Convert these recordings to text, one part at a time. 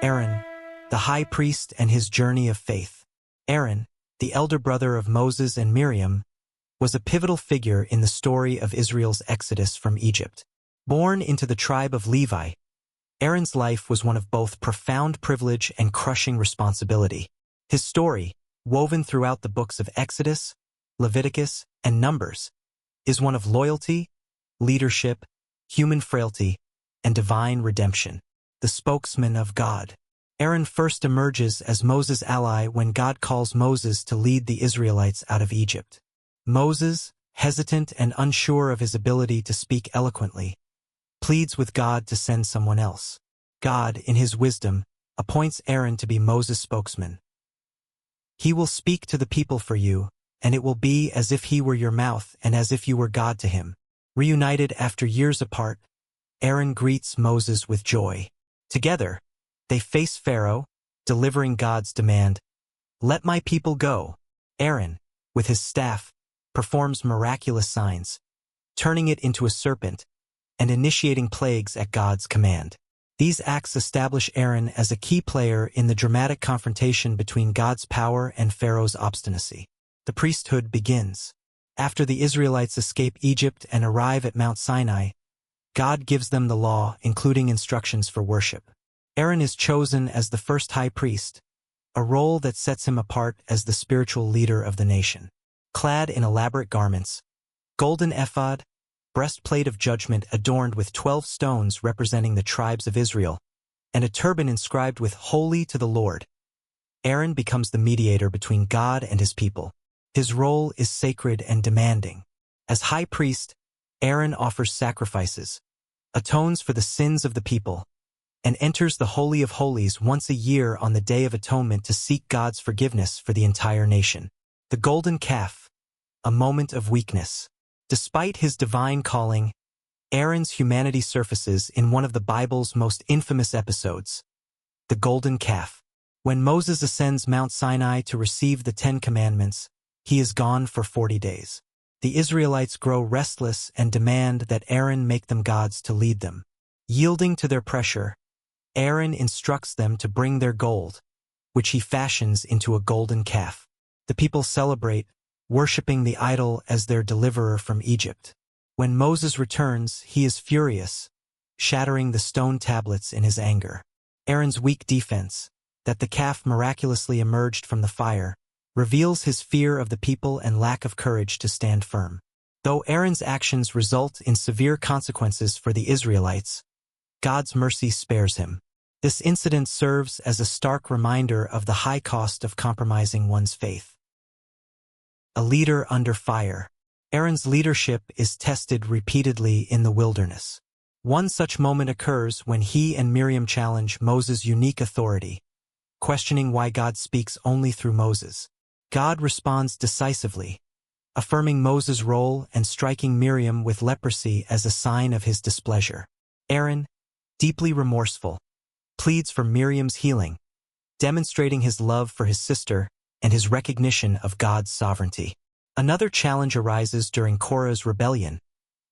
Aaron, the high priest and his journey of faith. Aaron, the elder brother of Moses and Miriam, was a pivotal figure in the story of Israel's exodus from Egypt. Born into the tribe of Levi, Aaron's life was one of both profound privilege and crushing responsibility. His story, woven throughout the books of Exodus, Leviticus, and Numbers, is one of loyalty, leadership, human frailty, and divine redemption. The spokesman of God. Aaron first emerges as Moses' ally when God calls Moses to lead the Israelites out of Egypt. Moses, hesitant and unsure of his ability to speak eloquently, pleads with God to send someone else. God, in his wisdom, appoints Aaron to be Moses' spokesman. He will speak to the people for you, and it will be as if he were your mouth and as if you were God to him. Reunited after years apart, Aaron greets Moses with joy. Together, they face Pharaoh, delivering God's demand, "Let my people go." Aaron, with his staff, performs miraculous signs, turning it into a serpent and initiating plagues at God's command. These acts establish Aaron as a key player in the dramatic confrontation between God's power and Pharaoh's obstinacy. The priesthood begins. After the Israelites escape Egypt and arrive at Mount Sinai, God gives them the law, including instructions for worship. Aaron is chosen as the first high priest, a role that sets him apart as the spiritual leader of the nation. Clad in elaborate garments, golden ephod, breastplate of judgment adorned with 12 stones representing the tribes of Israel, and a turban inscribed with "Holy to the Lord," Aaron becomes the mediator between God and his people. His role is sacred and demanding. As high priest, Aaron offers sacrifices, atones for the sins of the people, and enters the Holy of Holies once a year on the Day of Atonement to seek God's forgiveness for the entire nation. The golden calf, a moment of weakness. Despite his divine calling, Aaron's humanity surfaces in one of the Bible's most infamous episodes, the golden calf. When Moses ascends Mount Sinai to receive the 10 Commandments, he is gone for 40 days. The Israelites grow restless and demand that Aaron make them gods to lead them. Yielding to their pressure, Aaron instructs them to bring their gold, which he fashions into a golden calf. The people celebrate, worshipping the idol as their deliverer from Egypt. When Moses returns, he is furious, shattering the stone tablets in his anger. Aaron's weak defense, that the calf miraculously emerged from the fire, reveals his fear of the people and lack of courage to stand firm. Though Aaron's actions result in severe consequences for the Israelites, God's mercy spares him. This incident serves as a stark reminder of the high cost of compromising one's faith. A leader under fire. Aaron's leadership is tested repeatedly in the wilderness. One such moment occurs when he and Miriam challenge Moses' unique authority, questioning why God speaks only through Moses. God responds decisively, affirming Moses' role and striking Miriam with leprosy as a sign of his displeasure. Aaron, deeply remorseful, pleads for Miriam's healing, demonstrating his love for his sister and his recognition of God's sovereignty. Another challenge arises during Korah's rebellion,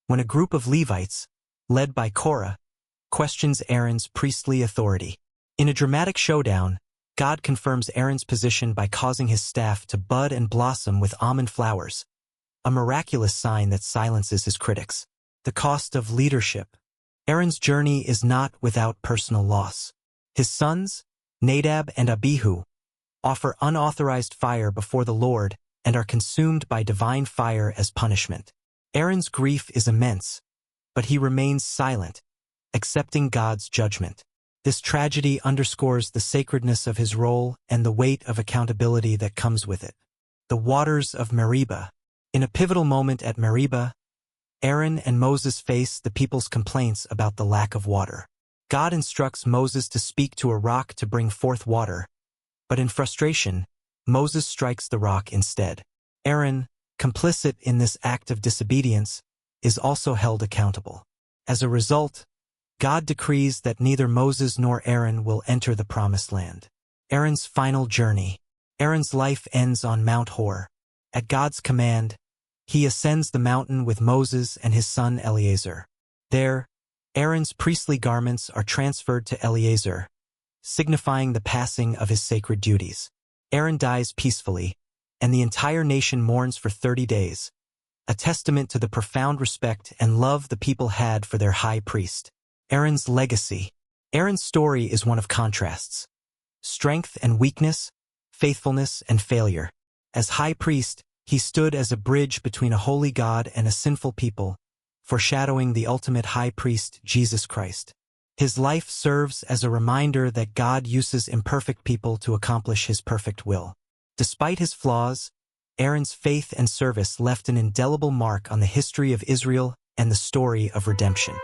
when a group of Levites, led by Korah, questions Aaron's priestly authority. In a dramatic showdown, God confirms Aaron's position by causing his staff to bud and blossom with almond flowers, a miraculous sign that silences his critics. The cost of leadership. Aaron's journey is not without personal loss. His sons, Nadab and Abihu, offer unauthorized fire before the Lord and are consumed by divine fire as punishment. Aaron's grief is immense, but he remains silent, accepting God's judgment. This tragedy underscores the sacredness of his role and the weight of accountability that comes with it. The waters of Meribah. In a pivotal moment at Meribah, Aaron and Moses face the people's complaints about the lack of water. God instructs Moses to speak to a rock to bring forth water, but in frustration, Moses strikes the rock instead. Aaron, complicit in this act of disobedience, is also held accountable. As a result, God decrees that neither Moses nor Aaron will enter the Promised Land. Aaron's final journey. Aaron's life ends on Mount Hor. At God's command, he ascends the mountain with Moses and his son Eleazar. There, Aaron's priestly garments are transferred to Eleazar, signifying the passing of his sacred duties. Aaron dies peacefully, and the entire nation mourns for 30 days, a testament to the profound respect and love the people had for their high priest. Aaron's legacy. Aaron's story is one of contrasts. Strength and weakness, faithfulness and failure. As high priest, he stood as a bridge between a holy God and a sinful people, foreshadowing the ultimate high priest, Jesus Christ. His life serves as a reminder that God uses imperfect people to accomplish his perfect will. Despite his flaws, Aaron's faith and service left an indelible mark on the history of Israel and the story of redemption.